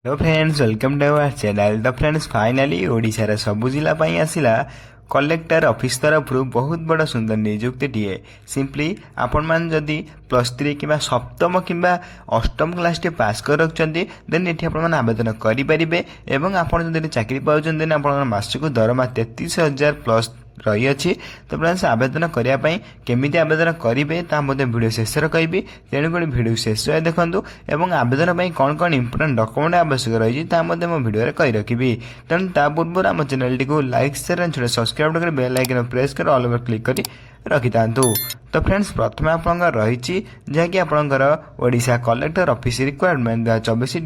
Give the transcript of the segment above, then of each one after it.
Hello friends, welcome to our channel. तो friends, finally ओडिशार सबु जिला पाई आसिला कलेक्टर ऑफिस तरफ बहुत बड़ सुंदर नियुक्तिटीए। सिंपली आपण मान जदि +3 कि सप्तम कि अष्टम क्लास टे पास कर रखिंट देन ये आप आवेदन करेंगे। एवं आपड़ जो चाकरी पाँच देन आप मासक दरमा 33,000 प्लस रही अच्छी। तो फ्रेंड्स, आवेदन करने केमी आवेदन करेंगे ताकि भिडियो शेष कहि तेणुक भिडियो शेष देखूँ और आवेदन कौन कौन इंपोर्टेंट डॉक्यूमेंट आवश्यक रही मो भिडियो कही रखी। तेणु ता पूर्व आम channel T like share and subscribe कर बेल आइकन प्रेस कर ऑल ओवर क्लिक कर रखि था। तो फ्रेंड्स, प्रथम आपंकर रही जहाँकि आपंकर Odisha collector office requirement 2024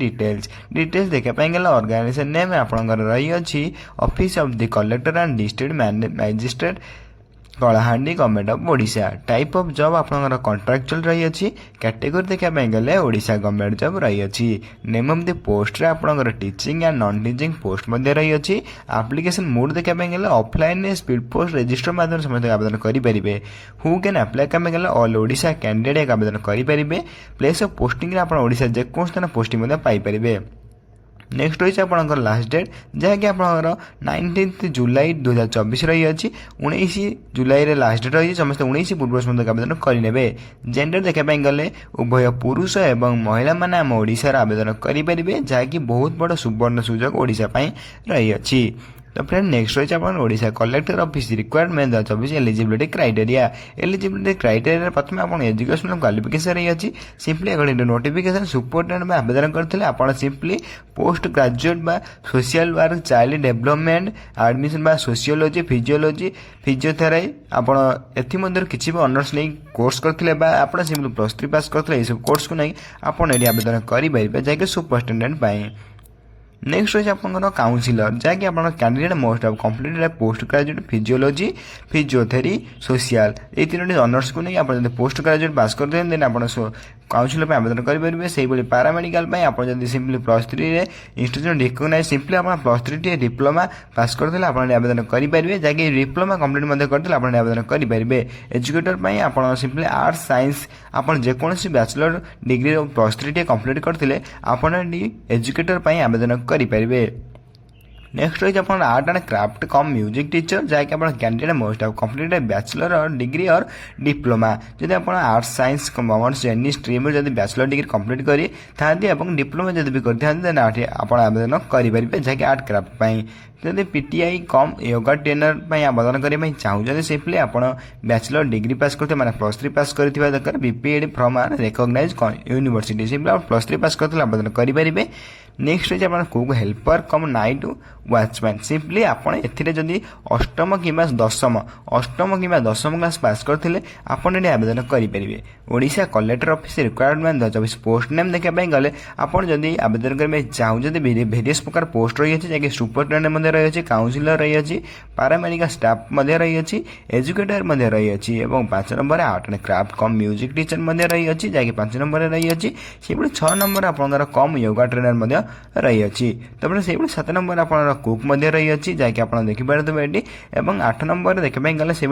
details देखापी गला ऑर्गेनाइजेशन नेम आपंकर रही अच्छी office of the collector and district magistrate Kalahandi government of Odisha. Type of job आपंकर कॉन्ट्रैक्चुअल रही अच्छी। कैटेगरी देखापी गले ओडिशा गवर्नमेंट जॉब रही अच्छी। नेम ऑफ द पोस्ट रे आपंकर teaching and non teaching post मध्य रही अच्छी। एप्लिकेशन मोड देखापी गले ऑफलाइन स्पीड पोस्ट रजिस्टर माध्यम समस्त आवेदन करेंगे। हु कैन अप्लाई करेंगे गले ऑल ओडिशा कैंडिडेट आवेदन करेंगे। प्लेस ऑफ पोस्टिंग रे ओडिशा जेको स्थान पोस्टिंग पाइपर। नेक्स्ट रही आपंकर लास्ट डेट जहाँकि आपंकर 19 जुलाई 2024 रही अच्छी। 19 जुलाई लास्ट डेट रही समस्त 19 पूर्व समस्त आवेदन करेंगे। जेंडर देखापी गले उभय पुरुष एवं महिला माने आम ओडिशार आवेदन करेंगे जहाँकि बहुत बड़ सुवर्ण सुजोग ओडिशा रही अच्छी। तो फ्रेंड, नेक्स्ट रही है Odisha collector office requirement 2024 eligibility criteria प्रथम आप एजुकेशनल क्वालिफिकेशन रही अच्छी। सिंपली एक नोटिफिकेशन सुपरिटेडेंट आवेदन करते आप सिंपली पोस्ट ग्रेजुएट बा social work child development admission बा सोशियोलॉजी फिजियोथेरापी आप एथमध्य किसी भी ऑनर्स नहीं कोर्स करते आप सिंपली +3 पास करते सब कोर्स को नहीं आप आवेदन करेंगे जैसे सुपरिटेडेंट। नेक्स्ट रही आपंकर काउंसिलर जहाँकि आप candidate most of completed post graduate physiology physiotherapy social ये 3टी ऑनर्स को नहीं आप पोस्ट ग्रेजुएट पास करते देन आप काउंसिलर आवेदन करेंगे। से पैरामेडिकल आप सिंपली +3 इंस्टीट्यूशन रिकग्नाइज सिंपली आप +3 डिप्लोमा पास करते आप आवेदन करेंगे जहाँकि डिप्लोमा कंप्लीट करते आप आवेदन करेंगे। एजुकेटर आप सिंपली आर्ट्स साइंस आप जेकोसी बैचलर डिग्री +3 कंप्लीट करते आप एजुकेटर आवेदन करेंगे। नेक्स्ट रही आप art and craft come music teacher जहाँकि आप candidate most of completed bachelor और डिग्री और डिप्लोमा जब आप arts science commerce any stream जब बैचलर डिग्री कंप्लीट करी था डिप्लोमा जब भी करते आप आवेदन करेंगे जहाँकि आर्ट क्राफ्ट जब पीटीआई कम योगा ट्रेनर आवेदन करने चाहते सिंपली आप बैचलर डिग्री पास करते मैंने +3 पास करथिबा दरकार BPEd from recognise university simply आप +3 पास करते आवेदन करेंगे। नेक्स्ट रही आप cook helper cum night watchman simply आप जदि अष्टम कि दशम क्लास पास करते आप आवेदन करेंगे। Odisha collector office requirement 2024 post name देखापी गले आप जदि आवेदन करेंगे चाहते भेरियस प्रकार पोस्ट रही है जैसे सुपरिटेडेंट रही अच्छी काउंसिलर रही अच्छी पैरामेडिकल स्टाफ रही अच्छी एजुकेटर रही अच्छी और 5 number art and craft come music teacher रही अच्छी जैसे 5 नंबर रही अच्छी। से 6 नंबर आपंकर कम योगा ट्रेनर रही अच्छी। तो से 7 नंबर आप कुक रही अच्छी जैसे आप देखिपे ये 8 नंबर देखापी गले से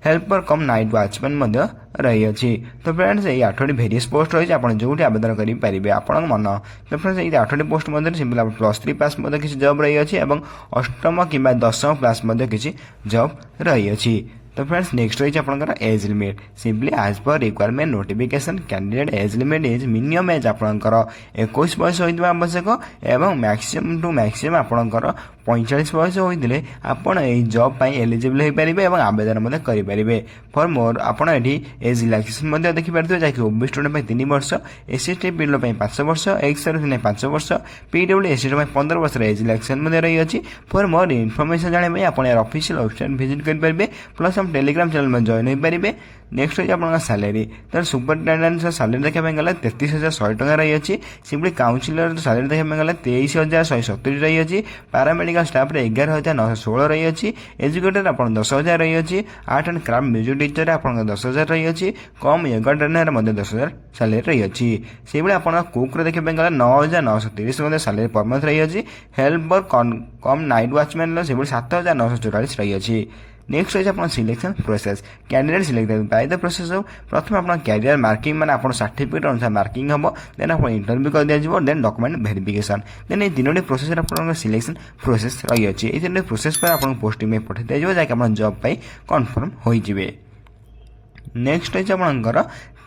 हेल्पर कम नाइट वाचमैन रही अच्छी। तो फ्रेंड्स, ये 8टी भेरियस पोस्ट रही है आप जो आवेदन करेंगे आप मन। तो फ्रेंड्स, ये 8टी पोस्ट सिंपल आप +3 पास किसी जॉब रही अच्छी और अष्टम कि दशम क्लास किसी जॉब रही अच्छी। तो फ्रेंड्स, नेक्स्ट रही आपंकर age limit simply as per requirement notification candidate age limit is minimum age आपंकर 21 वर्ष होता आवश्यक और मैक्सिमम टू मैक्सिमम आपंकर 45 वर्ष होते आपड़ जॉब एलिजिबल हो पारे और आवेदन करेंगे। फॉर मोर आपड़ ये एज रिलैक्सेशन देखिए जैसे ओबीसी स्टूडेंट 3 वर्ष एससी एसटी पिला 5 वर्ष एक्स सर्विस 5 वर्ष पीडब्ल्यूएससी 15 वर्ष एज रिलैक्सेशन रही अच्छी। फॉर मोर इनफर्मेशन जानापी आप ऑफिशियल वेबसाइट विजिट करेंगे प्लस हम टेलीग्राम चैनल में जॉइन हो पारे। नेक्स्ट रही आप सैलरी तो सुपरिटेडेंट सैलरी देखापी गला 33,100 टका रही अच्छी। सिंपली काउंसिलर सैलरी देखापी गला 23,170 रही अच्छी। पैरामेडिकल स्टाफ 11,916 रही अच्छी। एजुकेटर आप 10,000 रही अच्छी। Art and craft music teacher आप 10,000 रही अच्छी। कम योगा ट्रेनर 10,000 सैलरी रही अच्छी। से आप कुक देखापी गला 9,930 सैलरी पर मंथ रही अच्छी। हेल्पर कम नाइट वाचमैन से 7,944 रही अच्छी। नेक्स्ट रही आप selection process candidate select by the process of प्रथम आप कैरियर मार्किंग माने आप सर्टिफिकेट अनुसार मार्किंग हम देन आप इंटरव्यू कर दिया देन डॉक्यूमेंट वेरिफिकेशन देन ये तीनोटी प्रोसेस आप सिलेक्शन प्रोसेस रही अच्छी ये तीन प्रोसेस पर आप पोस्टिंग में पठाई दिया जहाँकि आप जॉब पाई कन्फर्म हो नेक्स्ट रही आपंकर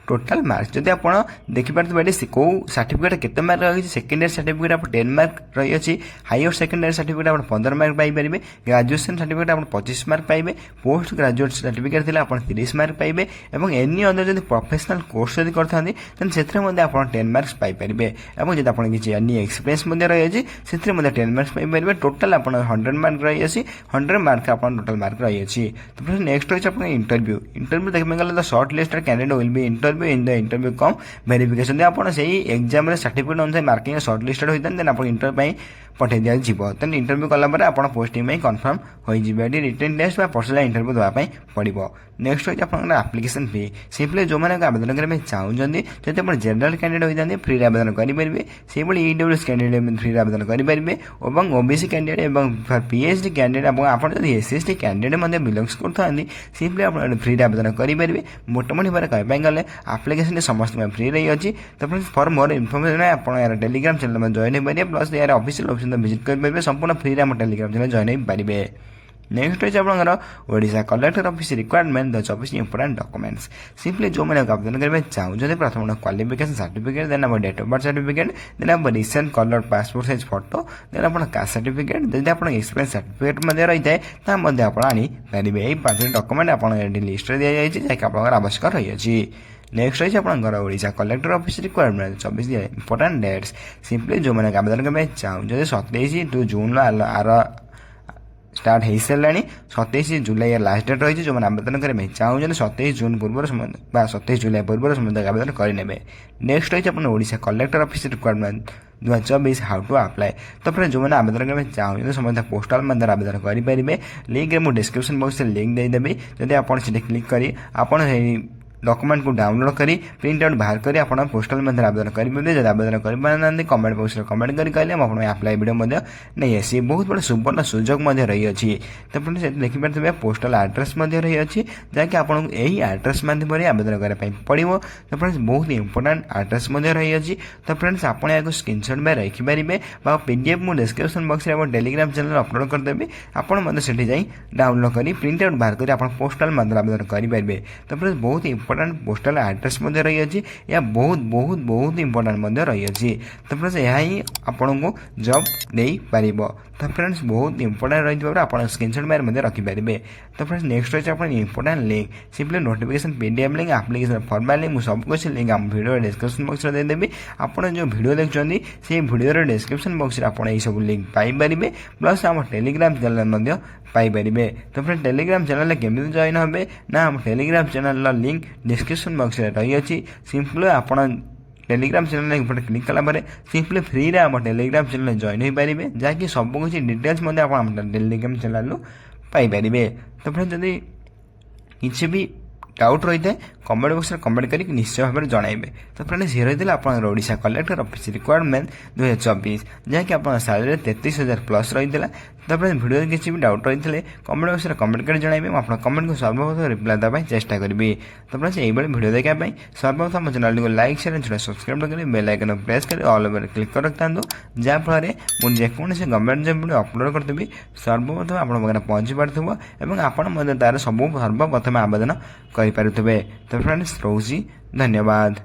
टोटाल मार्क्स जदि आप देखिए कौ सर्टिफिकेट केते मार्क रही सेकेंडरी सर्टिफिकेट आप 10 मार्क रही अच्छी हायर सेकेंडरी सर्टिफिकेट आप 15 मार्क पाइपर ग्रेजुएशन सर्टिफिकेट आप 25 मार्क पाइबे पोस्ट ग्रेजुएट सर्टिफिकेट थे आप 30 मार्क पाइबे और एनी अदर जब प्रोफेशनल कोर्स जब करते से 10 मार्क्स पाइपर और जब आप किसी एनी एक्सपीरियंस रही है से 10 मार्क्स पाइपर टोटाल आप 100 मार्क रही है 100 मार्क आप टोटाल मार्क रही है तो नेक्स्ट रही है इंटरव्यू इंटरव्यू देखने गले the short listed candidate will be interview in the interview come verification आप एग्जाम सर्टिफिकेट अनुसार मार्किंग शॉर्ट लिस्टेड होता देन आप इंटरव्यू पठाई दिया देन इंटरव्यू कलापर आप पोस्टिंग में कन्फर्म हो रिटन टेस्ट पर्सनल इंटरव्यू देवाई पड़ो नेक्स्ट रही है आप्लिकेशन फी सिंपली जो मैंने आवेदन करने चाहते जब आप जनरल कैंडिडेट होता फ्री आवेदन करेंगे से ईडब्ल्यूएस कैंडिडेट फ्री आवेदन करेंगे और ओबीसी कैंडिडेट और पीएचडी कैंडिडेट आप एससी कैंडिडेट बिलंग्स करते सिंपली आप फ्री आवेदन करेंगे मोटामोटी भाव कहवाई गले आप्लिकेशन समस्त फ्री रही अच्छी तो फॉर मोर इनफर्मेशन आप टेलीग्राम चैनल में जॉइन हो पारे प्लस यार ऑफिशियल ऑप्शन विजिट करेंगे संपूर्ण फ्री आम टेलीग्राम चैनल जॉइन हो पारे नेक्स्ट रही है ओडिशा कलेक्टर ऑफिस रिक्वायरमेंट द 24 इंपोर्टेंट डॉक्यूमेंट्स सिंपली जो मैंने आवेदन करने चाहते प्रथम क्वालिफिकेशन सर्टिफिकेट देन आप date of birth certificate then आप recent colour passport size photo then आप कास्ट सर्टिफिकेट जब आप एक्सपीरियंस सर्टिफिकेट रही है आप आनीपारे यही 5 डॉक्यूमेंट आप लिस्ट दी जाए जैसे आप आवश्यक रही है नेक्स्ट रही है Odisha collector office requirement 24 important dates simply जो मैंने आवेदन करने चाहते 27 जून आर स्टार्ट हो सारे 27 जुलाई लास्ट डेट रही है जो मैंने आवेदन करने चाहते 27 जून पूर्व 27 जुलाई पूर्व समय आवेदन करेंगे नेक्स्ट रही है Odisha collector office requirement 2024 how to apply तो फिर जो मैंने आवेदन करने चाहते समस्त पोस्टाल माध्यम आवेदन करेंगे लिंक मुझे डिस्क्रिप्शन बॉक्स में लिंक देदेवी जब आप क्लिक कर आप डॉक्यूमेंट को डाउनलोड करी प्रिंट आउट बाहर करी आप पोस्टाल माध्यम आवेदन करेंगे जब आवेदन कर कमेंट बॉक्स में कमेंट कर कहले आप अप्लाई वीडियो नहीं आसी बहुत बड़ा सुवर्ण सुजोग रही अच्छी तो देखिए पोस्टाल एड्रेस रही अच्छी जहाँकि आपको यही एड्रेस माध्यम आवेदन करने पड़ो तो फ्रेंड्स बहुत इंपोर्टेंट एड्रेस रही अच्छी तो फ्रेंड्स आप स्क्रीनशॉट में रखिपारे पीडीएफ मुझे डिस्क्रिप्शन बॉक्स में टेलीग्राम चैनल अपलोड करदेवी आपड़ी जाई डाउनलोड कर प्रिंट आउट बाहर कर पोस्टाल माध्यम आवेदन करेंगे तो फ्रेंड्स बहुत इंपोर्टेंट पोस्टाल एड्रेस रही अच्छी या बहुत बहुत बहुत इंपोर्टेंट रही अच्छी तो फ्रेंड्स यह ही आपन को जॉब दे पार तो फ्रेंड्स बहुत इंपोर्टेंट रही आप स्क्रीनशॉट में रखिपारे तो फ्रेंड्स नेक्स्ट रही है important link simply notification PDF link application format link सब कुछ लिंक आम वीडियो डिस्क्रिप्शन बॉक्स में देदेवी आप जो वीडियो देखते से वीडियो डिस्क्रिप्शन बॉक्स में आप सब लिंक पाइपर प्लस आम टेलीग्राम चैनल पाइपर तो फ्रेंड्स टेलीग्राम चैनल केमी जॉइन हे ना आम Telegram channel link description box में रही अच्छी सिंपली आप टेलीग्राम चैनल पर क्लिक कलापर सिंपली फ्री आम टेलीग्राम चैनल जॉइन हो पारे जहाँकि सब कुछ डिटेल्स आप टेलीग्राम चैनल पाइपर तो फ्रेंड्स जदि किसी भी डाउट रही है कमेंट बॉक्स में कमेंट कर निश्चय भाव में जनइबे तो फ्रेंड्स ये रही आप ओडिशा कलेक्टर ऑफिस रिक्वायरमेंट 2024 जहाँकि आप सैलरी 33,000 प्लस रही है तो फ्रेंड्स वीडियो किसी भी डाउट रही है कमेंट बॉक्स में कमेंट कर जनइबे आप कमेंट को सर्वप्रथम रिप्लाई देवाई चेष्टा करी तो फ्रेंड्स यही वीडियो देखापी सर्वप्रथम चैनल को लाइक शेयर एंड सब्सक्राइब कर बेल आइकन प्रेस कर ऑल ओवर क्लिक कर रखता जहाँफल मुझे जेकोसी गवर्नमेंट जॉब वीडियो अपलोड करी सर्वप्रथम आप पहुँची पार्थ्व और आप तार सब सर्वप्रथम आवेदन करें तो फ्रेंड्स रोजी धन्यवाद।